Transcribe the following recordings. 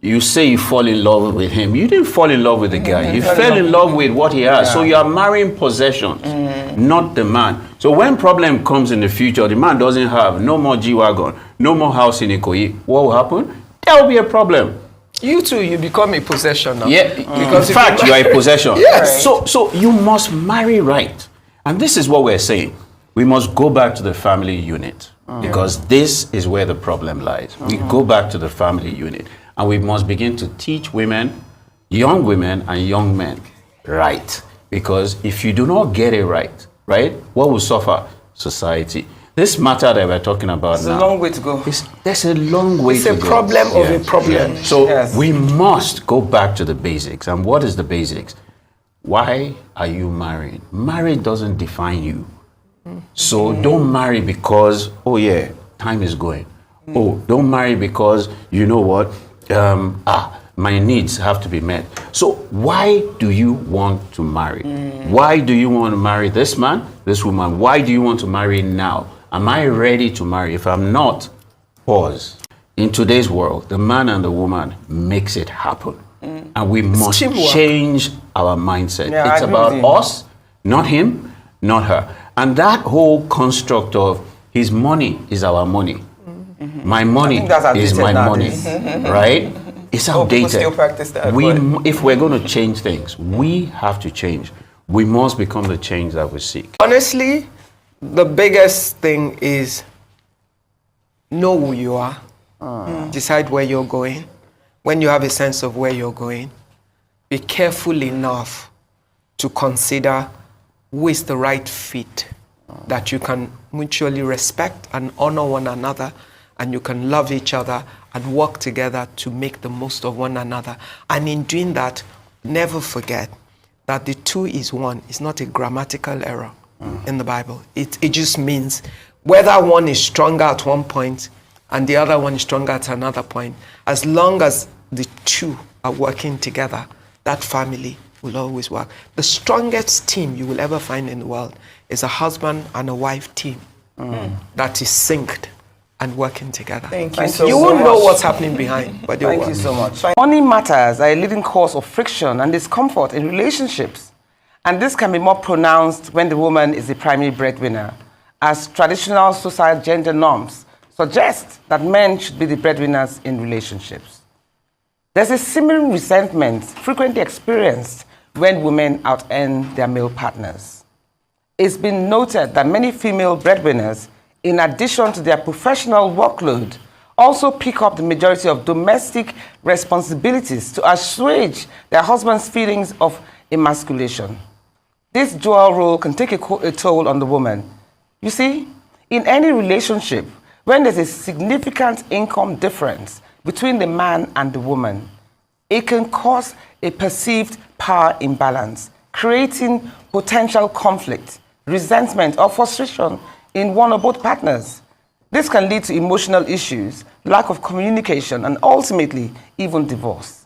you say you fall in love with him. You didn't fall in love with the guy. You fell in love with what he has. Yeah. So you are marrying possessions, not the man. So when problem comes in the future, the man doesn't have no more G-Wagon, no more house in Ikoyi, what will happen? There will be a problem. You too, you become a possession now. Yeah, because in fact, you are a possession. Yes. So you must marry right. And this is what we're saying. We must go back to the family unit because this is where the problem lies. We go back to the family unit and we must begin to teach women, young women and young men right. Because if you do not get it right, what will suffer? Society. This matter that we're talking about now. There's a long way to go. There's a long way to go. It's a problem of a problem. So we must go back to the basics. And what is the basics? Why are you marrying? Marriage doesn't define you. So don't marry because, oh yeah, time is going. Oh, don't marry because, you know what, my needs have to be met. So why do you want to marry? Why do you want to marry this man, this woman? Why do you want to marry now? Am I ready to marry? If I'm not, pause. In today's world, the man and the woman makes it happen. And we must change our mindset. Yeah, it's about us, not him, not her. And that whole construct of his money is our money. My money is my money, right? It's outdated. Still practice that, if we're going to change things, we have to change. We must become the change that we seek. Honestly, the biggest thing is know who you are. Decide where you're going. When you have a sense of where you're going, be careful enough to consider who is the right fit that you can mutually respect and honor one another, and you can love each other and work together to make the most of one another. And in doing that, never forget that the two is one. It's not a grammatical error in the Bible. It just means whether one is stronger at one point and the other one is stronger at another point, as long as the two are working together, that family will always work. The strongest team you will ever find in the world is a husband and a wife team that is synced and working together. Thank you so much. You won't know what's happening behind, but thank you so much. Money matters are a leading cause of friction and discomfort in relationships. And this can be more pronounced when the woman is the primary breadwinner, as traditional social gender norms suggest that men should be the breadwinners in relationships. There's a similar resentment frequently experienced when women out-earn their male partners. It's been noted that many female breadwinners, in addition to their professional workload, also pick up the majority of domestic responsibilities to assuage their husband's feelings of emasculation. This dual role can take a toll on the woman. You see, in any relationship, when there's a significant income difference between the man and the woman, it can cause a perceived power imbalance, creating potential conflict, resentment, or frustration in one or both partners. This can lead to emotional issues, lack of communication, and ultimately even divorce.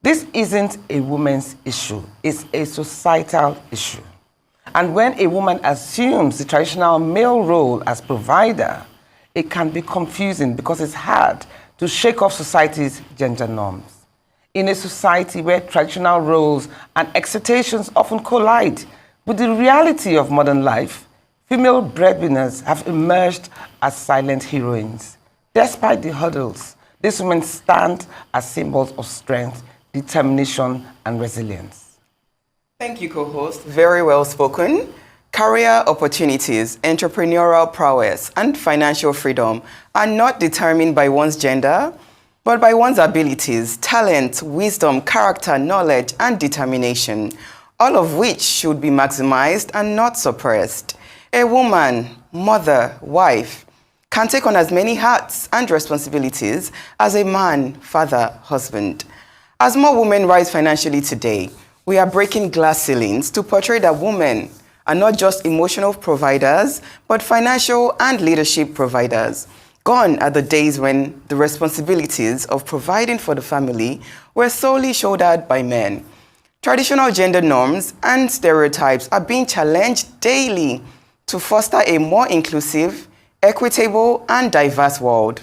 This isn't a woman's issue, it's a societal issue. And when a woman assumes the traditional male role as provider, it can be confusing because it's hard to shake off society's gender norms. In a society where traditional roles and expectations often collide with the reality of modern life, female breadwinners have emerged as silent heroines. Despite the hurdles, these women stand as symbols of strength, determination, and resilience. Thank you, co-host. Very well spoken. Career opportunities, entrepreneurial prowess, and financial freedom are not determined by one's gender, but by one's abilities, talent, wisdom, character, knowledge, and determination, all of which should be maximized and not suppressed. A woman, mother, wife, can take on as many hats and responsibilities as a man, father, husband. As more women rise financially today, we are breaking glass ceilings to portray that women are not just emotional providers, but financial and leadership providers. Gone are the days when the responsibilities of providing for the family were solely shouldered by men. Traditional gender norms and stereotypes are being challenged daily to foster a more inclusive, equitable, and diverse world.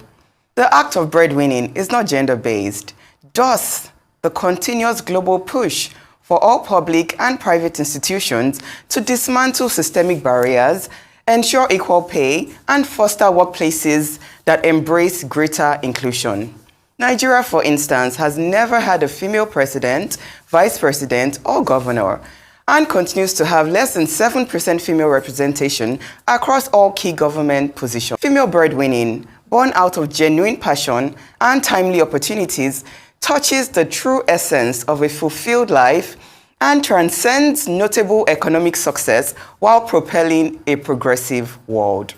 The act of breadwinning is not gender-based. Thus, the continuous global push for all public and private institutions to dismantle systemic barriers, ensure equal pay, and foster workplaces that embrace greater inclusion. Nigeria, for instance, has never had a female president, vice president, or governor, and continues to have less than 7% female representation across all key government positions. Female breadwinning, born out of genuine passion and timely opportunities, touches the true essence of a fulfilled life and transcends notable economic success while propelling a progressive world.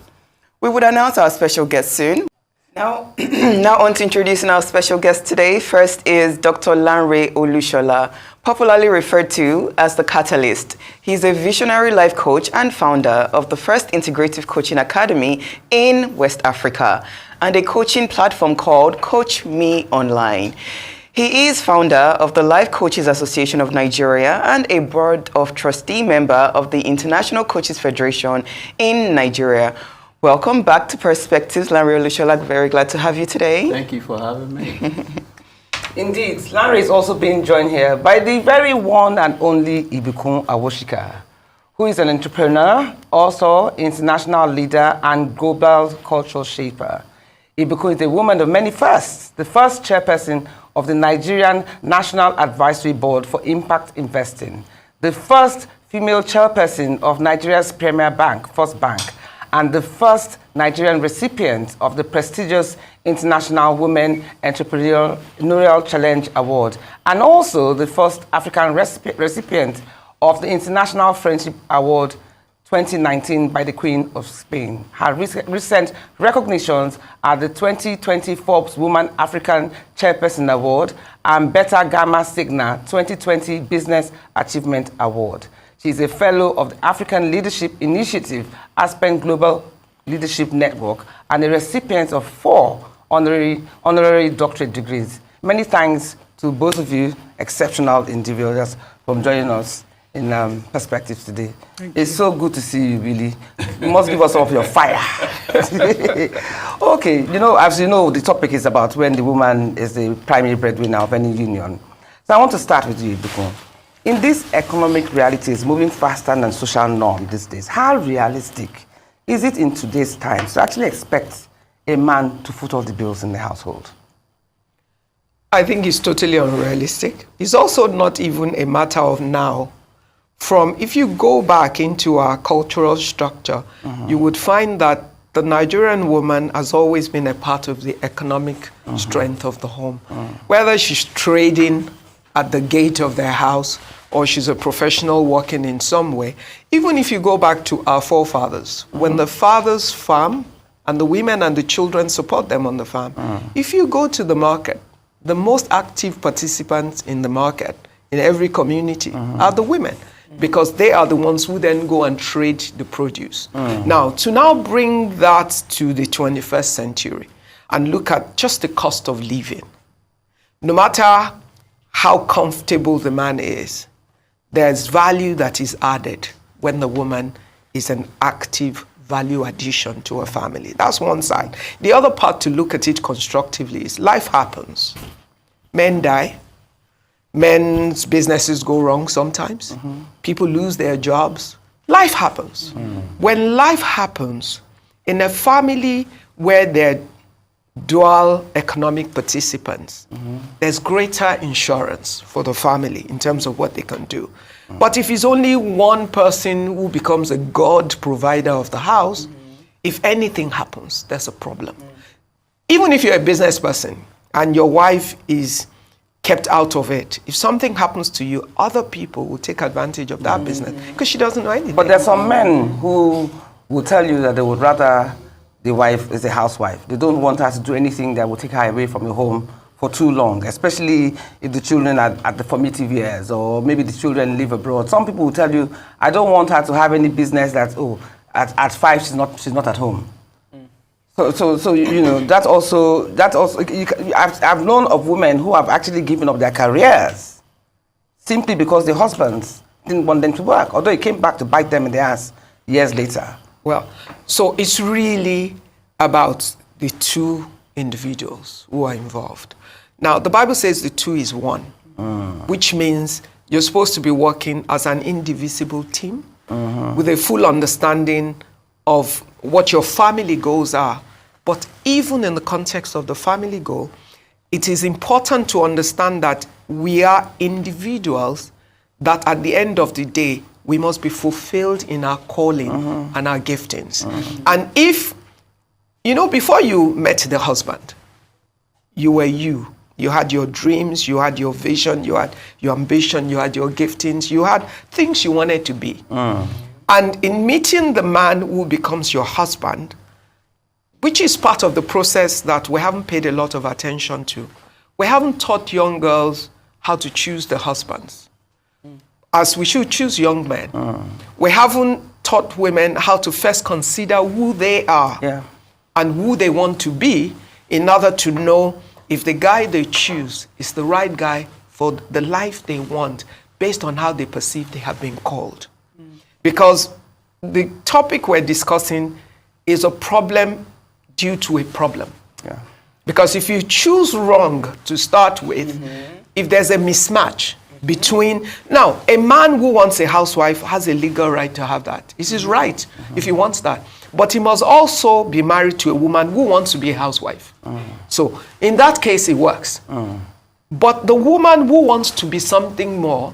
We would announce our special guest soon. Now on to introducing our special guest today. First is Dr. Lanre Olúsolá, popularly referred to as the Catalyst. He's a visionary life coach and founder of the first integrative coaching academy in West Africa and a coaching platform called Coach Me Online. He is founder of the Life Coaches Association of Nigeria and a board of trustee member of the International Coaches Federation in Nigeria. Welcome back to Perspectives, Lanre Olúsolá. Very glad to have you today. Thank you for having me. Indeed, Lanre is also being joined here by the very one and only IBUKUN Awosika, who is an entrepreneur, also international leader and global cultural shaper. IBUKUN is a woman of many firsts, the first chairperson of the Nigerian National Advisory Board for Impact Investing, the first female chairperson of Nigeria's premier bank, First Bank, and the first Nigerian recipient of the prestigious International Women Entrepreneurial Challenge Award, and also the first African recipient of the International Friendship Award 2019 by the Queen of Spain. Her recent recognitions are the 2020 Forbes Woman African Chairperson Award and Beta Gamma Sigma 2020 Business Achievement Award. She is a fellow of the African Leadership Initiative, Aspen Global Leadership Network, and a recipient of 4 honorary doctorate degrees. Many thanks to both of you, exceptional individuals, for joining us in Perspectives today. It's so good to see you, really. You must give us some of your fire. Okay, as you know, the topic is about when the woman is the primary breadwinner of any union. So I want to start with you, IBUKUN. In these economic realities, moving faster than social norm these days, how realistic is it in today's times to actually expect a man to foot all the bills in the household? I think it's totally unrealistic. It's also not even a matter of now. If you go back into our cultural structure, you would find that the Nigerian woman has always been a part of the economic strength of the home. Whether she's trading at the gate of their house or she's a professional working in some way. Even if you go back to our forefathers, when the fathers farm and the women and the children support them on the farm, if you go to the market, the most active participants in the market in every community are the women, because they are the ones who then go and trade the produce. Now, to bring that to the 21st century and look at just the cost of living, no matter how comfortable the man is, there's value that is added when the woman is an active value addition to a family. That's one side. The other part to look at it constructively is life happens. Men die. Men's businesses go wrong sometimes. People lose their jobs. Life happens. When life happens, in a family where there are dual economic participants, there's greater insurance for the family in terms of what they can do. But if it's only one person who becomes a god provider of the house, if anything happens, there's a problem. Even if you're a business person and your wife is kept out of it, if something happens to you, other people will take advantage of that business because she doesn't know anything. But there's some men who will tell you that they would rather the wife is a housewife. They don't want her to do anything that will take her away from your home for too long, especially if the children are at the formative years or maybe the children live abroad. Some people will tell you, I don't want her to have any business that, at 5 she's not at home. So that's also I've known of women who have actually given up their careers simply because the husbands didn't want them to work, although it came back to bite them in the ass years later. Well, so it's really about the two individuals who are involved. Now, the Bible says the two is one, which means you're supposed to be working as an indivisible team with a full understanding of what your family goals are. But even in the context of the family goal, it is important to understand that we are individuals, that at the end of the day, we must be fulfilled in our calling and our giftings. And if, you know, before you met the husband, you were you. You had your dreams, you had your vision, you had your ambition, you had your giftings, you had things you wanted to be. And in meeting the man who becomes your husband, which is part of the process that we haven't paid a lot of attention to, we haven't taught young girls how to choose the husbands, as we should choose young men. We haven't taught women how to first consider who they are and who they want to be in order to know if the guy they choose is the right guy for the life they want based on how they perceive they have been called. Because the topic we're discussing is a problem due to a problem. Because if you choose wrong to start with, if there's a mismatch between, now, a man who wants a housewife has a legal right to have that. It's his right if he wants that. But he must also be married to a woman who wants to be a housewife. So in that case, it works. But the woman who wants to be something more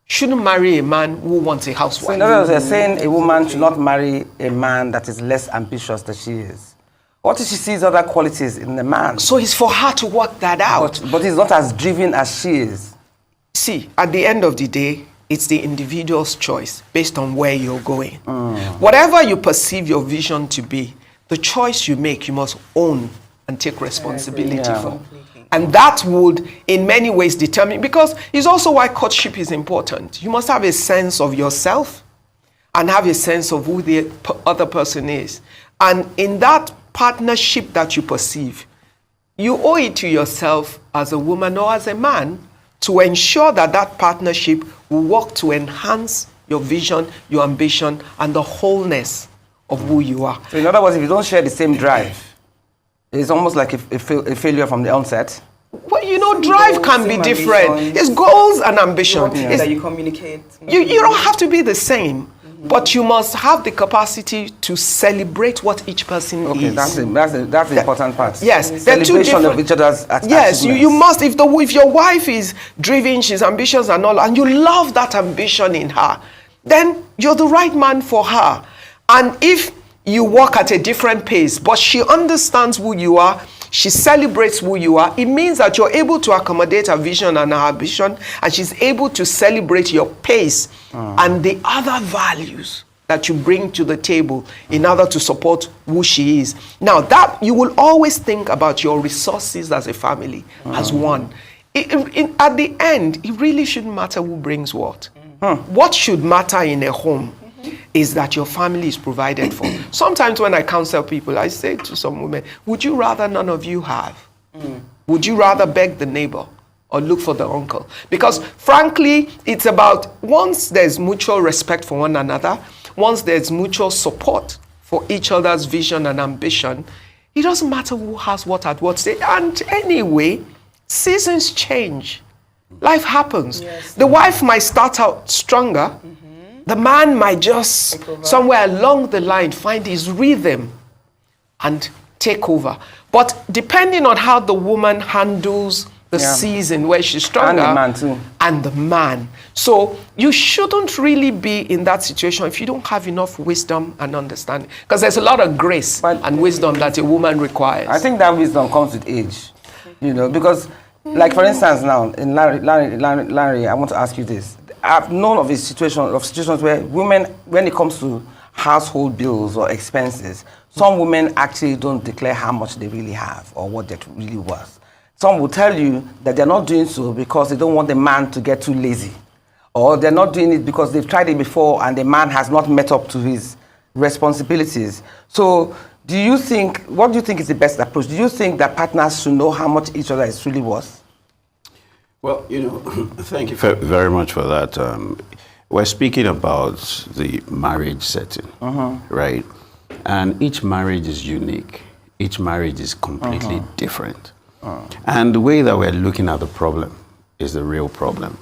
shouldn't marry a man who wants a housewife. So in other words, they're saying a woman should not marry a man that is less ambitious than she is. What if she sees other qualities in the man? So it's for her to work that out. But he's not as driven as she is. See, at the end of the day, it's the individual's choice based on where you're going. Whatever you perceive your vision to be, the choice you make, you must own and take responsibility for. And that would, in many ways, determine, because it's also why courtship is important. You must have a sense of yourself and have a sense of who the other person is. And in that partnership that you perceive, you owe it to yourself as a woman or as a man to ensure that that partnership will work to enhance your vision, your ambition, and the wholeness of who you are. So in other words, if you don't share the same drive, it's almost like a failure from the onset. Well, you know, drive can be different. It's goals and ambition. That you communicate. You don't have to be the same, but you must have the capacity to celebrate what each person is. That's the important part. Yes, celebration of each other's achievements. Yes, you must. If your wife is driven, she's ambitious and all, and you love that ambition in her, then you're the right man for her. And if you walk at a different pace, but she understands who you are, she celebrates who you are, it means that you're able to accommodate her vision and her ambition, and she's able to celebrate your pace and the other values that you bring to the table in order to support who she is. Now, that you will always think about your resources as a family, as one. At the end, it really shouldn't matter who brings what. What should matter in a home is that your family is provided for. Sometimes when I counsel people, I say to some women, would you rather none of you have? Would you rather beg the neighbor or look for the uncle? Because frankly, it's about once there's mutual respect for one another, once there's mutual support for each other's vision and ambition, it doesn't matter who has what at what stage. And anyway, seasons change. Life happens. Yes. The wife might start out stronger. The man might just somewhere along the line find his rhythm and take over. But depending on how the woman handles the season where she's stronger. And the man too. And the man. So you shouldn't really be in that situation if you don't have enough wisdom and understanding. Because there's a lot of grace and wisdom that a woman requires. I think that wisdom comes with age. You know, because like for instance now, in Larry, I want to ask you this. I've known of situations where women, when it comes to household bills or expenses, some women actually don't declare how much they really have or what they're really worth. Some will tell you that they're not doing so because they don't want the man to get too lazy, or they're not doing it because they've tried it before and the man has not met up to his responsibilities. So what do you think is the best approach? Do you think that partners should know how much each other is really worth? Well, you know, thank you very much for that. We're speaking about the marriage setting, right? And each marriage is unique. each marriage is completely different. And the way that we're looking at the problem is the real problem.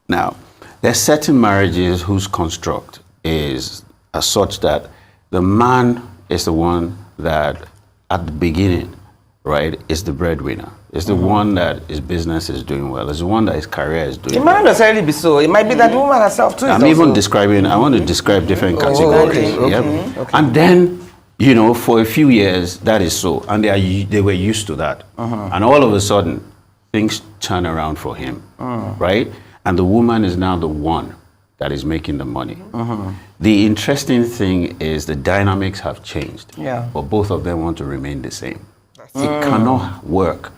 Now, there are certain marriages whose construct is as such that the man is the one that, at the beginning, right, is the breadwinner. It's the one that his business is doing well. It's the one that his career is doing well. It might not necessarily be so. It might be that the woman herself too. I'm even describing, I want to describe different categories. Okay. And then, you know, for a few years, that is so. And they were used to that. And all of a sudden, things turn around for him, right? And the woman is now the one that is making the money. The interesting thing is the dynamics have changed, but both of them want to remain the same. It cannot work.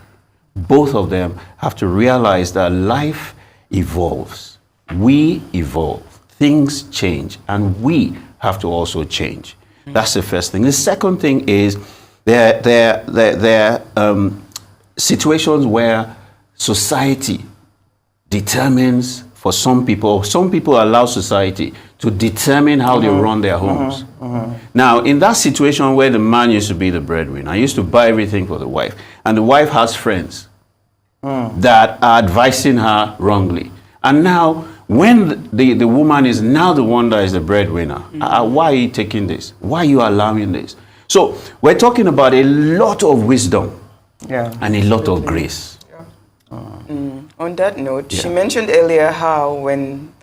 Both of them have to realize that life evolves. We evolve. Things change, and we have to also change. That's the first thing. The second thing is there are situations where society determines for some people allow society to determine how they run their homes. Now, in that situation where the man used to be the breadwinner, I used to buy everything for the wife, and the wife has friends that are advising her wrongly. And now, when the woman is now the one that is the breadwinner, why are you taking this? Why are you allowing this? So, we're talking about a lot of wisdom and a lot of grace. On that note, she mentioned earlier how when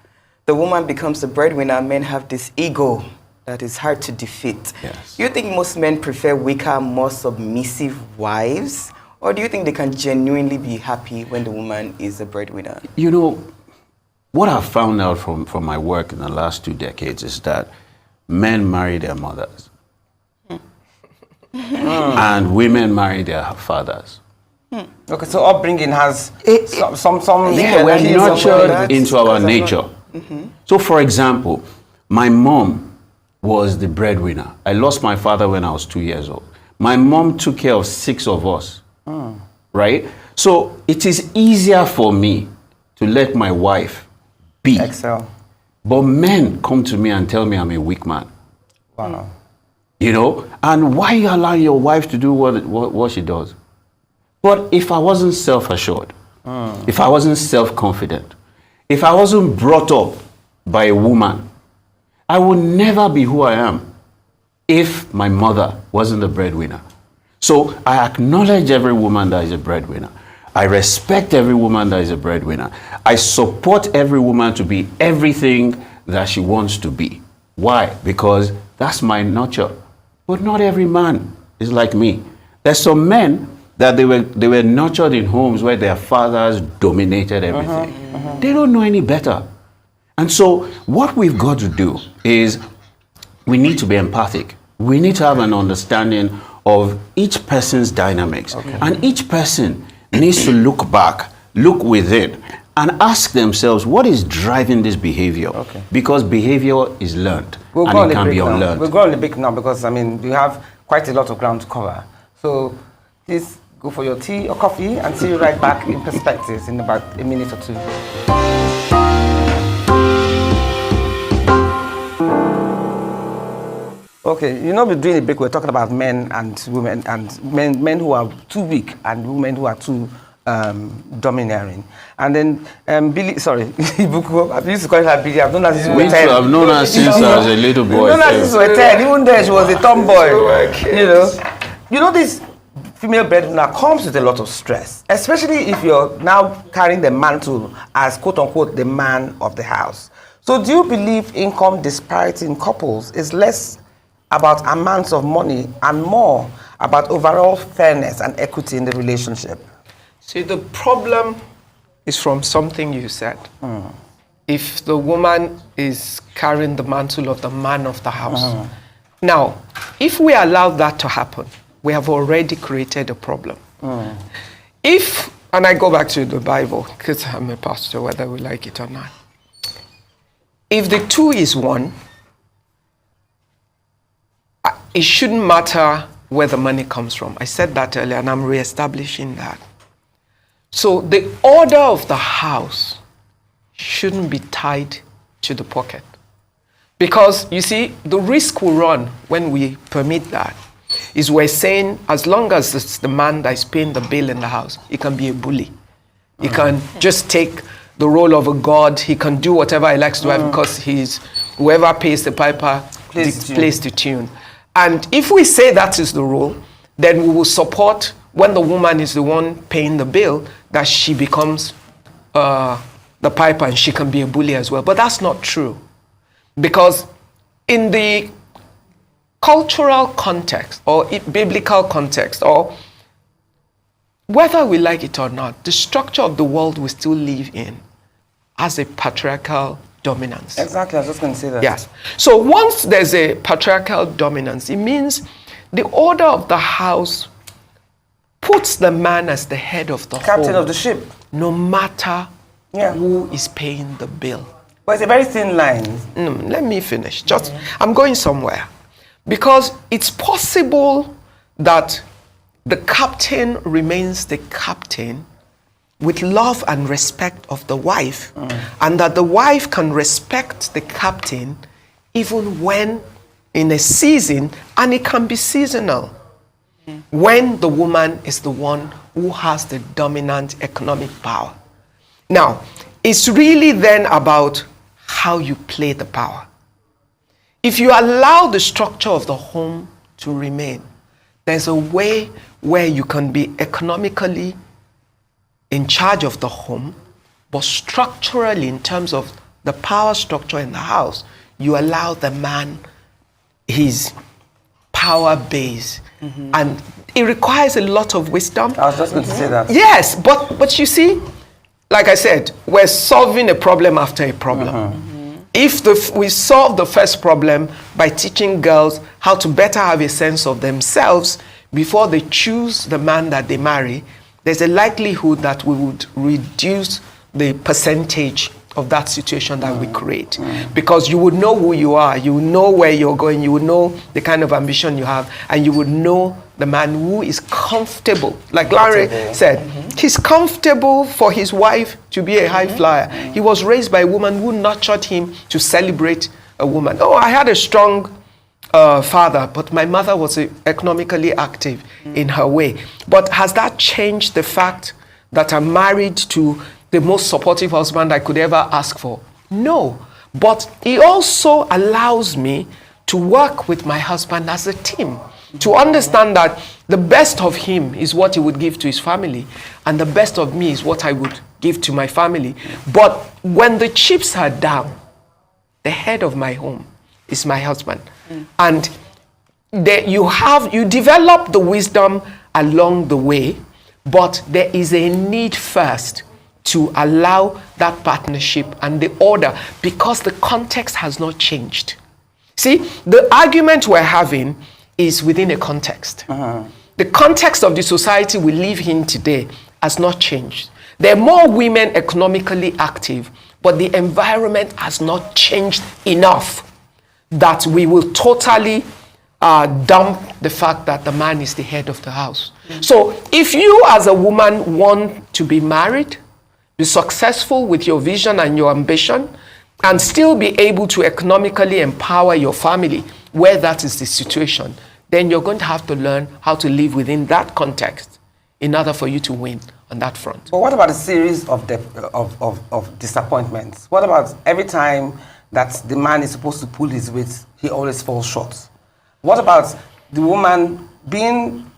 the woman becomes the breadwinner, men have this ego that is hard to defeat. Yes. Do you think most men prefer weaker, more submissive wives? Or do you think they can genuinely be happy when the woman is the breadwinner? You know, what I've found out from my work in the last 2 decades is that men marry their mothers. And women marry their fathers. Okay, so upbringing has some yeah, we're nurtured into our nature. So, for example, my mom was the breadwinner. I lost my father when I was 2 years old. My mom took care of 6 of us, right? So it is easier for me to let my wife be. Excel. But men come to me and tell me I'm a weak man. Wow. You know, and why you allow your wife to do what she does? But if I wasn't self-assured, if I wasn't self-confident, if I wasn't brought up by a woman, I would never be who I am if my mother wasn't the breadwinner. So I acknowledge every woman that is a breadwinner. I respect every woman that is a breadwinner. I support every woman to be everything that she wants to be. Why? Because that's my nurture. But not every man is like me. There's some men that they were nurtured in homes where their fathers dominated everything. They don't know any better. And so what we've got to do is we need to be empathic. We need to have an understanding of each person's dynamics. And each person needs to look back, look within, and ask themselves, what is driving this behavior? Because behavior is learned, and it can be unlearned. We'll go on the break now because, I mean, we have quite a lot of ground to cover. So please go for your tea or coffee and see you right back in Perspectives in about a minute or two. Okay, you know, we're doing a break. We're talking about men and women, and men who are too weak and women who are too domineering. And then Billy, sorry, Ibuku, I used to call her Billy. I've known her since we were 10. I've known her since I was a little boy. I've known her since we were 10. Even then, she was a tomboy. You know, this female breadwinner comes with a lot of stress, especially if you're now carrying the mantle as quote unquote the man of the house. So, do you believe income disparity in couples is less about amounts of money and more about overall fairness and equity in the relationship? See, the problem is from something you said. If the woman is carrying the mantle of the man of the house. Now, if we allow that to happen, we have already created a problem. If, and I go back to the Bible, because I'm a pastor, whether we like it or not. If the two is one, it shouldn't matter where the money comes from. I said that earlier, and I'm reestablishing that. So the order of the house shouldn't be tied to the pocket. Because, you see, the risk we run when we permit that is we're saying as long as it's the man that is paying the bill in the house, he can be a bully. He can just take the role of a god. He can do whatever he likes to have because he's whoever pays the piper plays the tune. And if we say that is the rule, then we will support when the woman is the one paying the bill, that she becomes the piper and she can be a bully as well. But that's not true. Because in the cultural context or biblical context, or whether we like it or not, the structure of the world we still live in has a patriarchal dominance. Exactly, I was just going to say that. Yes. So once there's a patriarchal dominance, it means the order of the house puts the man as the head of the Captain home, of the ship. no matter who is paying the bill. But it's a very thin line. Let me finish. I'm going somewhere. Because it's possible that the captain remains the captain with love and respect of the wife, and that the wife can respect the captain even when in a season, and it can be seasonal, when the woman is the one who has the dominant economic power. Now, it's really then about how you play the power. If you allow the structure of the home to remain, there's a way where you can be economically in charge of the home, but structurally, in terms of the power structure in the house, you allow the man his power base. And it requires a lot of wisdom. I was just going to say that. Yes, but you see, like I said, we're solving a problem after a problem. If we solve the first problem by teaching girls how to better have a sense of themselves before they choose the man that they marry, there's a likelihood that we would reduce the percentage of that situation that we create. Because you would know who you are, you would know where you're going, you would know the kind of ambition you have, and you would know the man who is comfortable. Like Lanre said, he's comfortable for his wife to be a high flyer. He was raised by a woman who nurtured him to celebrate a woman. Oh, I had a strong father, but my mother was economically active in her way. But has that changed the fact that I'm married to the most supportive husband I could ever ask for? No. But it also allows me to work with my husband as a team, to understand that the best of him is what he would give to his family, and the best of me is what I would give to my family. But when the chips are down, the head of my home is my husband. And you develop the wisdom along the way, but there is a need first to allow that partnership and the order, because the context has not changed. See, the argument we're having is within a context. The context of the society we live in today has not changed. There are more women economically active, but the environment has not changed enough that we will totally dump the fact that the man is the head of the house. So if you as a woman want to be married, be successful with your vision and your ambition, and still be able to economically empower your family where that is the situation, then you're going to have to learn how to live within that context in order for you to win on that front. But what about a series of disappointments? What about every time that the man is supposed to pull his weight, he always falls short? What about the woman being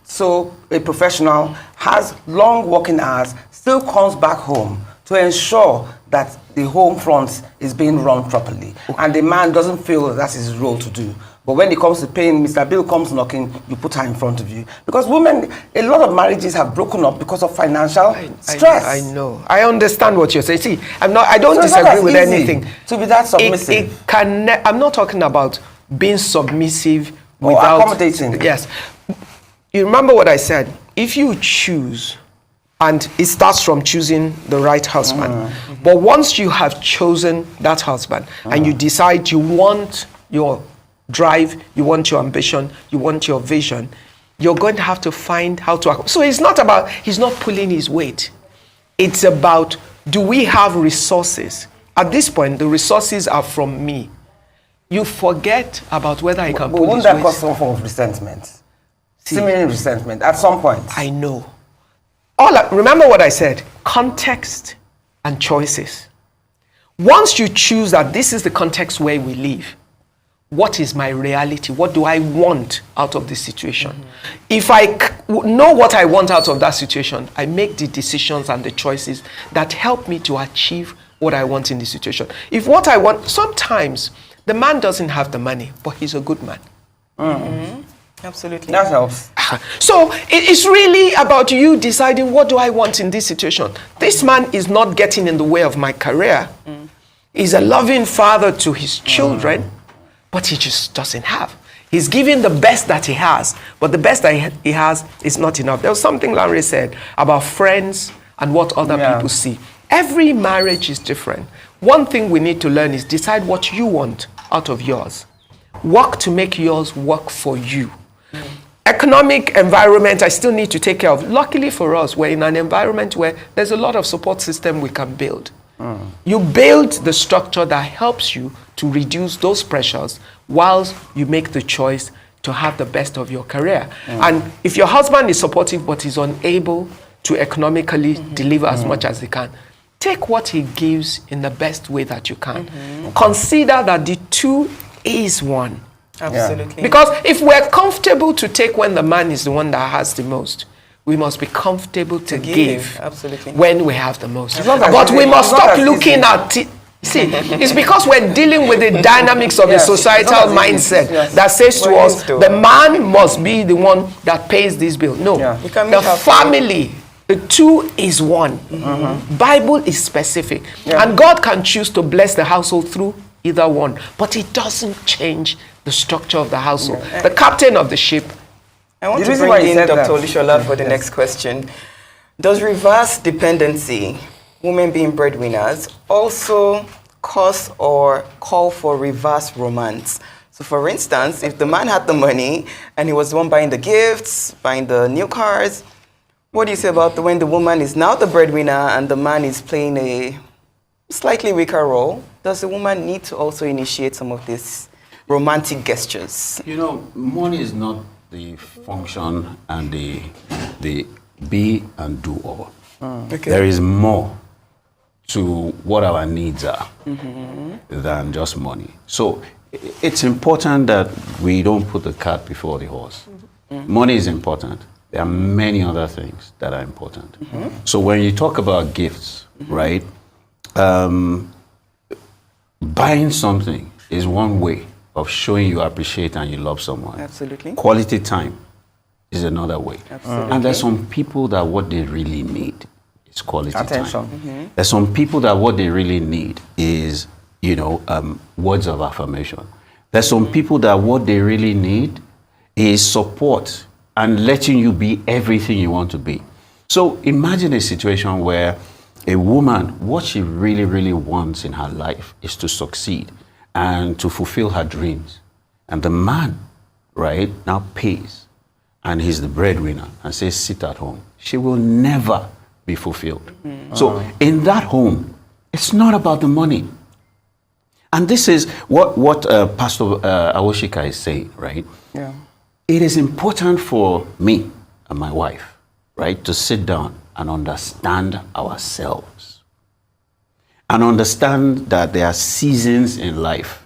a professional, has long working hours, still comes back home to ensure that the home front is being run properly, and the man doesn't feel that's his role to do? But when it comes to paying, Mr. Bill comes knocking, you put her in front of you. Because women, a lot of marriages have broken up because of financial stress. I know. I understand what you're saying. See, I don't disagree with anything. To be that submissive. I'm not talking about being submissive without accommodating. Yes. You remember what I said? If you choose, and it starts from choosing the right husband, but once you have chosen that husband and you decide you want your drive, you want your ambition, you want your vision, you're going to have to find how to. So it's not about, he's not pulling his weight. It's about, do we have resources? At this point, the resources are from me. You forget about whether I can pull his weight. Won't that cause some form of resentment? Seeming resentment at some point. I know. Remember what I said, context and choices. Once you choose that this is the context where we live, what is my reality? What do I want out of this situation? If I know what I want out of that situation, I make the decisions and the choices that help me to achieve what I want in the situation. If what I want, sometimes the man doesn't have the money, but he's a good man. Absolutely. That helps. So it's really about you deciding, what do I want in this situation? This man is not getting in the way of my career. He's a loving father to his children, but he just doesn't have. He's giving the best that he has, but the best that he has is not enough. There was something Lanre said about friends and what other people see. Every marriage is different. One thing we need to learn is decide what you want out of yours. Work to make yours work for you. Economic environment, I still need to take care of. Luckily for us, we're in an environment where there's a lot of support system we can build. You build the structure that helps you to reduce those pressures whilst you make the choice to have the best of your career. And if your husband is supportive but is unable to economically deliver as much as he can, take what he gives in the best way that you can. Consider that the two is one. Absolutely. Because if we're comfortable to take when the man is the one that has the most, we must be comfortable to give Absolutely. when we have the most. not as But easy. we must It's not stop as looking easy. at it. See, it's because we're dealing with the dynamics of a Yes, societal it's not as easy. mindset Yes. that says to Well, us, yes, though. the man must be the one that pays this bill. No, Yeah. You can the meet halfway. family, the two is one. Bible is specific. Yeah. And God can choose to bless the household through either one. But it doesn't change the structure of the household. The captain of the ship. I want The to reason why bring you in said Dr. that- Olusola for the next question. Does reverse dependency, women being breadwinners, also cause or call for reverse romance? So for instance, if the man had the money and he was the one buying the gifts, buying the new cars, what do you say about when the woman is now the breadwinner and the man is playing a slightly weaker role? Does the woman need to also initiate some of these romantic gestures? You know, money is not the function and the be and do all. Okay. There is more to what our needs are than just money. So it's important that we don't put the cart before the horse. Money is important. There are many other things that are important. So when you talk about gifts, right, buying something is one way of showing you appreciate and you love someone. Absolutely. Quality time is another way. Absolutely. And there's some people that what they really need is quality Attention. time. There's some people that what they really need is, words of affirmation. There's some people that what they really need is support and letting you be everything you want to be. So imagine a situation where a woman, what she really, really wants in her life is to succeed and to fulfill her dreams. And the man, right, now pays and he's the breadwinner and says, sit at home. She will never be fulfilled. So in that home, it's not about the money. And this is what Pastor Awosika is saying, right? Yeah. It is important for me and my wife, right, to sit down and understand ourselves. And understand that there are seasons in life.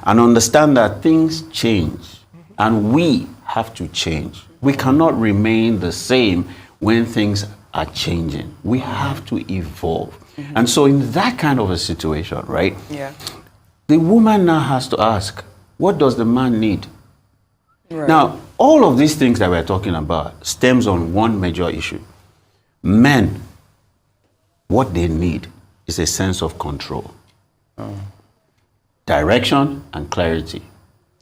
And understand that things change. And we have to change. We cannot remain the same when things are changing. We have to evolve. And so in that kind of a situation, right, Yeah. the woman now has to ask, what does the man need? Right. Now, all of these things that we're talking about stems on one major issue. Men, what they need is a sense of control. Direction and clarity.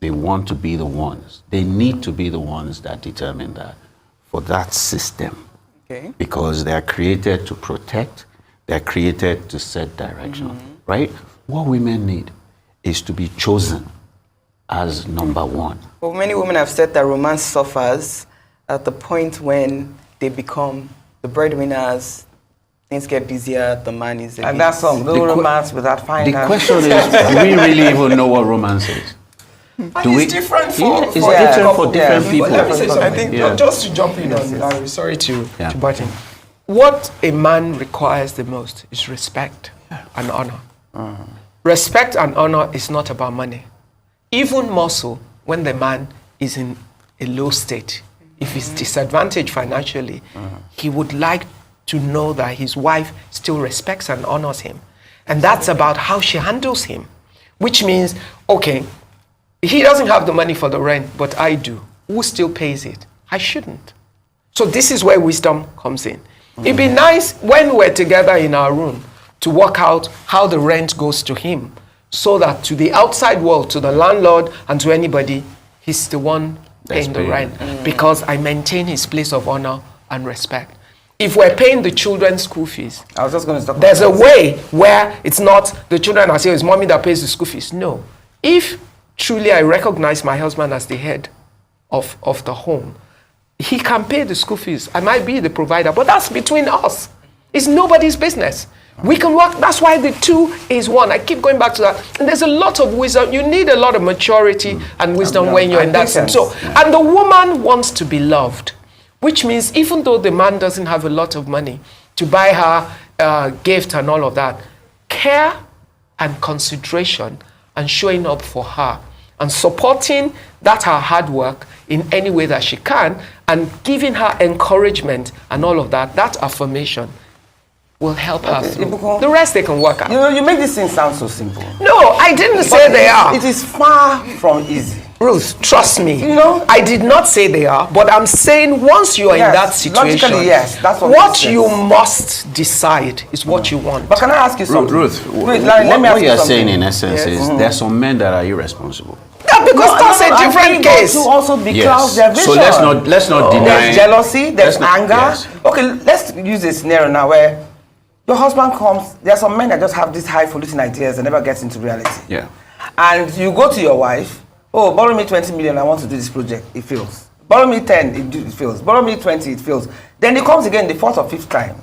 They want to be the ones. They need to be the ones that determine that for that system. Okay. Because they are created to protect, they are created to set direction, right? What women need is to be chosen as number one. Well, many women have said that romance suffers at the point when they become the breadwinners, things get busier, the man is a And bit- that's some The no que- romance without The finance. question is, do we really even know what romance is? And it's different for... It's different for different people. Let me say something. I think, Yeah. just to jump in on Larry, sorry to butt in. What a man requires the most is respect and honor. Respect and honor is not about money. Even more so when the man is in a low state. If he's disadvantaged financially, he would like to know that his wife still respects and honors him. And that's about how she handles him. Which means, okay, he doesn't have the money for the rent, but I do. Who still pays it? I shouldn't. So this is where wisdom comes in. It'd be nice when we're together in our room to work out how the rent goes to him, so that to the outside world, to the landlord and to anybody, he's the one paying the rent, because I maintain his place of honor and respect. If we're paying the children's school fees, I was just going to talk there's a about way where it's not the children are saying it's mommy that pays the school fees. No. If truly I recognize my husband as the head of the home, he can pay the school fees. I might be the provider, but that's between us. It's nobody's business. We can work. That's why the two is one. I keep going back to that. And there's a lot of wisdom. You need a lot of maturity and wisdom when you're in that sense. So, and the woman wants to be loved, which means even though the man doesn't have a lot of money to buy her gift and all of that, care and consideration and showing up for her and supporting that her hard work in any way that she can and giving her encouragement and all of that, that affirmation will help her through. IBUKUN, the rest they can work out. you make this thing sound so simple. No, I didn't say they are. It is far from easy. Ruth, trust me. You know? I did not say they are, but I'm saying once you are in that situation, logically, yes, that's what you must decide is what you want. But can I ask you something? Ruth, Wait, Larry, let me ask what you you're something. saying in essence is there are some men that are irresponsible. Yeah, because that's a different case. To also be Yes. their vision. So let's not deny. There's jealousy, there's anger. Yes. Okay, let's use a scenario now where your husband comes. There are some men that just have these highfalutin ideas and never get into reality. Yeah. And you go to your wife, oh, borrow me 20 million, I want to do this project. It fails. Borrow me 10, it fails. Borrow me 20, it fails. Then it comes again the fourth or fifth time,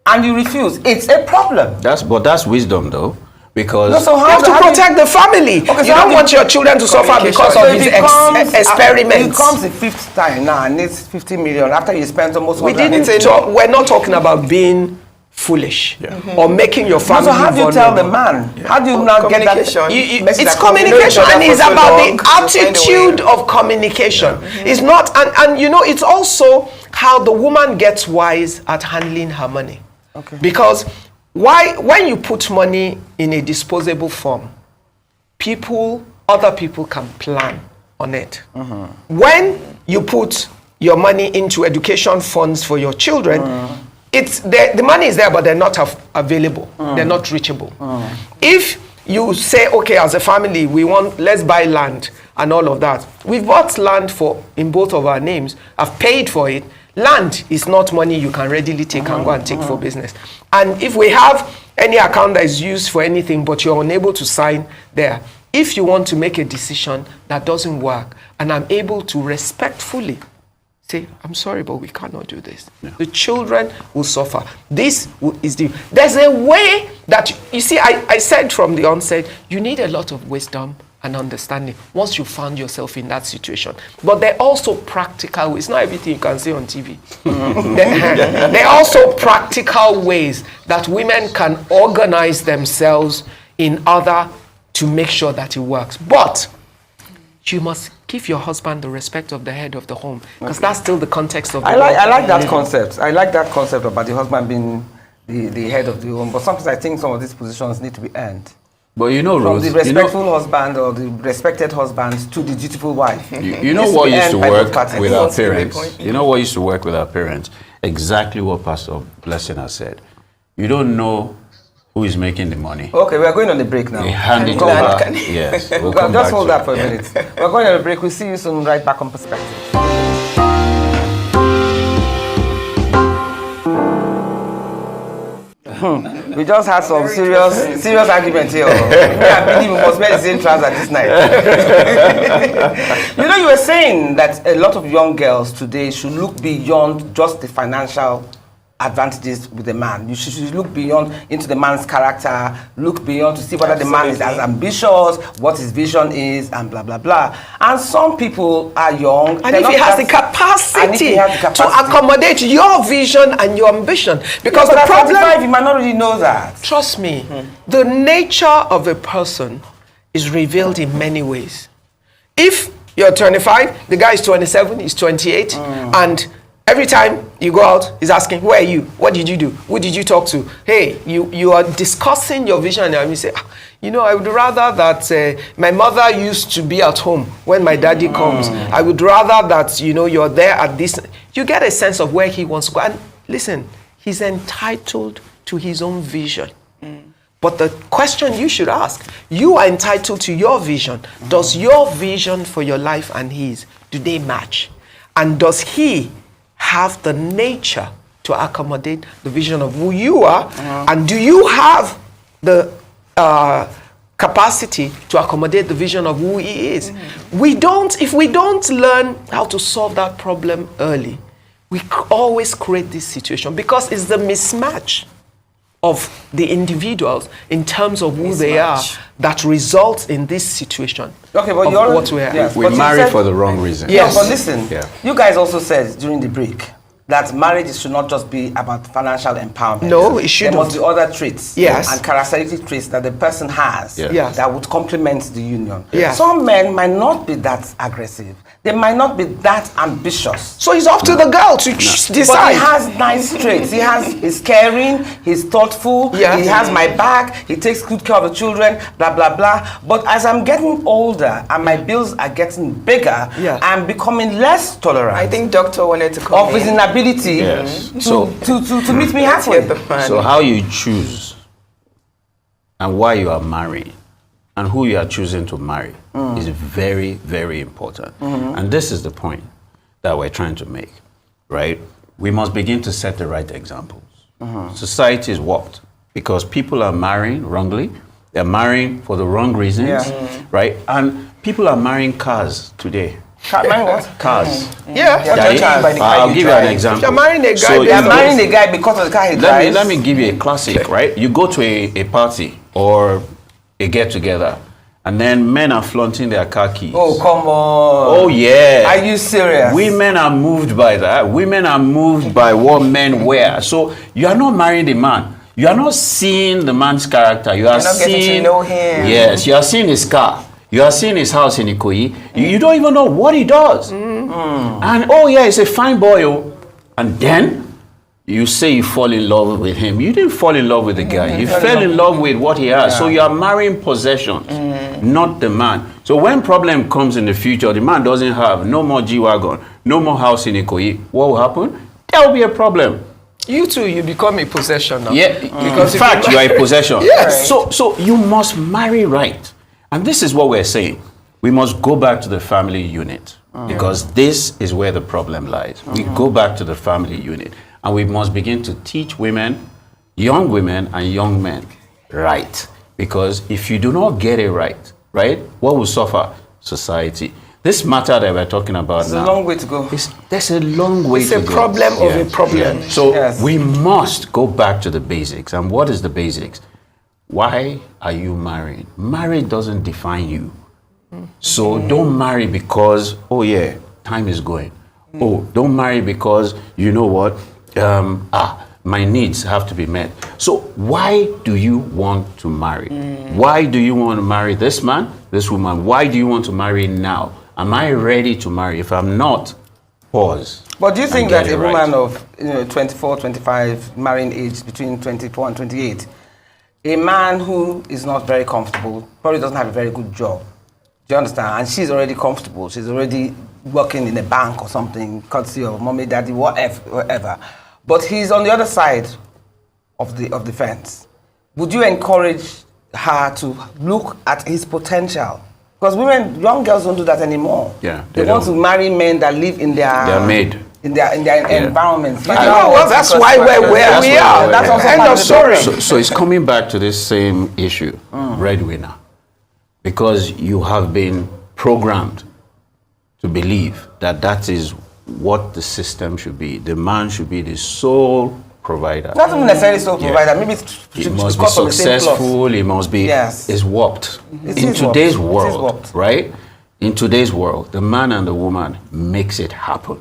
and you refuse. It's a problem. That's wisdom though, because No, so You have to protect the family. Okay, so you don't want your children to suffer because of his experiments. It comes the fifth time now, and it's 50 million after you spent almost. We're not talking about being foolish or making your family So how do you tell the vulnerable. man? How do you now get that? Communication. It's communication, and it's about the attitude of communication. It's not, and you know, it's also how the woman gets wise at handling her money. Okay. Because when you put money in a disposable form, other people can plan on it. When you put your money into education funds for your children, the money is there, but they're not available. They're not reachable. If you say, okay, as a family, let's buy land and all of that. We've bought land in both of our names. I've paid for it. Land is not money you can readily take and go and take for business. And if we have any account that is used for anything, but you're unable to sign there, if you want to make a decision that doesn't work, and I'm able to respectfully say, I'm sorry, but we cannot do this. Yeah. The children will suffer. There's a way that, you see, I said from the onset, you need a lot of wisdom and understanding once you found yourself in that situation. But there are also practical ways. It's not everything you can say on TV. There are also practical ways that women can organize themselves in order to make sure that it works. But you must give your husband the respect of the head of the home, because that's still the context of the I like that concept. I like that concept about the husband being the head of the home. But sometimes I think some of these positions need to be earned. But you know, From Ruth, the respectful husband or the respected husband to the dutiful wife. You know what used to work with our That's a great parents? point. You know what used to work with our parents? Exactly what Pastor Blessing has said. You don't know who is making the money. Okay, we are going on the break now. We hand it Come over. back. Yes, we'll Well, come just back hold to that it. for a Yeah. minute. We're going on a break. We'll see you soon right back on Perspective. We just had some serious argument here. I believe we must wear the same trousers this night. You know, you were saying that a lot of young girls today should look beyond just the financial advantages with the man. You should look beyond into the man's character, look beyond to see whether the man is as ambitious, what his vision is, and blah, blah, blah. And some people are young. And if he has the capacity to accommodate your vision and your ambition. Because the problem... you might not really know that. Trust me, the nature of a person is revealed in many ways. If you're 25, the guy is 27, he's 28, and every time you go out, he's asking, where are you? What did you do? Who did you talk to? Hey, you are discussing your vision, and you say, you know, I would rather that my mother used to be at home when my daddy comes. I would rather that, you know, you're there at this. You get a sense of where he wants to go. And listen, he's entitled to his own vision. But the question you should ask, you are entitled to your vision. Does your vision for your life and his, do they match? And does he have the nature to accommodate the vision of who you are? And do you have the capacity to accommodate the vision of who he is? If we don't learn how to solve that problem early, we always create this situation because it's the mismatch of the individuals in terms of who they are that results in this situation. Okay, but you're what we are. Yes, we marry for the wrong reason. Yes, but listen, you guys also said during the break that marriage should not just be about financial empowerment. No, it shouldn't. There must be other traits and characteristic traits that the person has that would complement the union. Some men might not be that aggressive. They might not be that ambitious. So it's up to the girl to decide. But he has nice traits. He's caring, he's thoughtful, he has my back, he takes good care of the children, blah, blah, blah. But as I'm getting older and my bills are getting bigger, I'm becoming less tolerant. I think Doctor wanted to come of his inability to meet me halfway. So how you choose and why you are married and who you are choosing to marry is very, very important. And this is the point that we're trying to make, right? We must begin to set the right examples. Society is warped because people are marrying wrongly. They're marrying for the wrong reasons, right? And people are marrying cars today. Cars. I'll give you an example. You're marrying a guy. So you're marrying a guy because of the car he drives. Let me give you a classic, right? You go to a party or a get-together, and then men are flaunting their car keys. Oh, come on. Oh, yeah. Are you serious? Women are moved by that. Women are moved by what men wear. So you are not marrying the man. You are not seeing the man's character. You are getting to know him. Yes, you are seeing his car. You are seeing his house in Ikoyi. You don't even know what he does. And oh yeah, he's a fine boy. Oh. And then you say you fall in love with him. You didn't fall in love with the guy. You fell in love with what he has. So you are marrying possessions, not the man. So when problem comes in the future, the man doesn't have no more G-Wagon, no more house in Ikoyi. What will happen? There will be a problem. You too, you become a possession now. Yeah, because in fact, you are a possession. Yes. So you must marry right. And this is what we're saying. We must go back to the family unit because this is where the problem lies. We go back to the family unit and we must begin to teach women, young women and young men right. Because if you do not get it right, what will suffer? Society. This matter that we're talking about now. There's a long way to go. There's a long way to go. It's a problem of a problem. So we must go back to the basics. And what is the basics? Why are you marrying? Marriage doesn't define you. So don't marry because, oh yeah, time is going. Oh, don't marry because, you know what, my needs have to be met. So why do you want to marry? Why do you want to marry this man, this woman? Why do you want to marry now? Am I ready to marry? If I'm not, pause. But do you think that a woman of 24, 25, marrying age between 24 and 28, a man who is not very comfortable, probably doesn't have a very good job, do you understand? And she's already comfortable, she's already working in a bank or something, courtesy of mommy, daddy, whatever. But he's on the other side of the fence. Would you encourage her to look at his potential? Because young girls don't do that anymore. Yeah, they want to marry men that live in their... They're made. In their environment. That's why we're where we are. That's also end of story. So it's coming back to this same issue, breadwinner. Because you have been programmed to believe that that is what the system should be. The man should be the sole provider. Not even necessarily sole provider. Maybe It it must be come from the same cloth. successful. It must be. Yes. It's warped. It In is today's warped. It is world, warped. right? In today's world, the man and the woman makes it happen,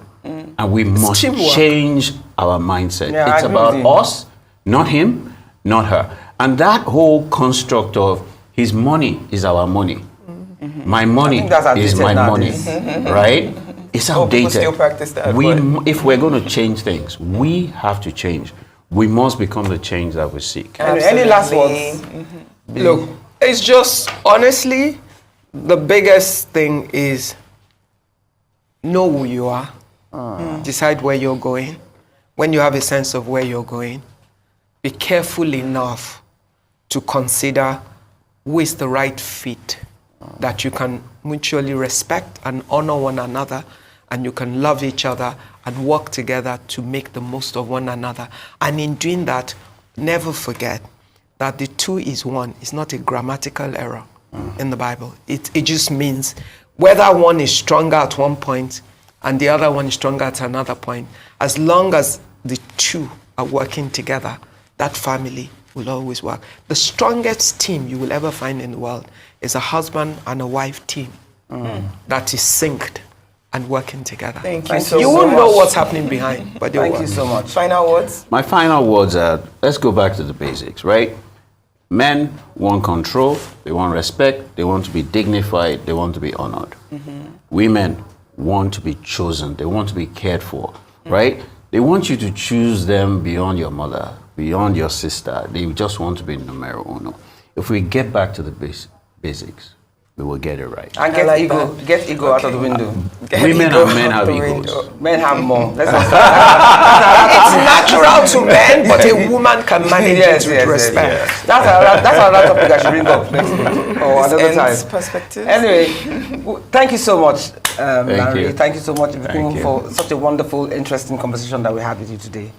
and we must teamwork. change our mindset. Yeah, I It's agree about with you. us, not him, not her. And that whole construct of his money is our money, my money think that's is outdated my nowadays. money, right? It's Oh, people outdated. still practice that, We, but- if we're going to change things, we have to change. We must become the change that we seek. Any last Absolutely. words? Look, it's just honestly, the biggest thing is know who you are, decide where you're going. When you have a sense of where you're going, be careful enough to consider who is the right fit that you can mutually respect and honor one another, and you can love each other and work together to make the most of one another. And in doing that, never forget that the two is one. It's not a grammatical error in the Bible. It just means whether one is stronger at one point and the other one is stronger at another point, as long as the two are working together, that family will always work. The strongest team you will ever find in the world is a husband and a wife team that is synced and working together. Thank you so You much. won't know what's happening behind, but they'll Thank work. you so much. Final words? My final words are, let's go back to the basics, right? Men want control, they want respect, they want to be dignified, they want to be honored. Women want to be chosen, they want to be cared for, right? They want you to choose them beyond your mother, beyond your sister. They just want to be numero uno. If we get back to the basics, we will get it right. And I get like ego. that. Get ego out of the window. Get Women ego and men out have the egos. window. Men have more. Let's not It's natural to men, but a woman can manage it with respect. yes. That's another topic I should bring up next week or This another ends time. perspective. Anyway, thank you so much, Larry. you. Thank you so much, IBUKUN, you. for such a wonderful, interesting conversation that we had with you today.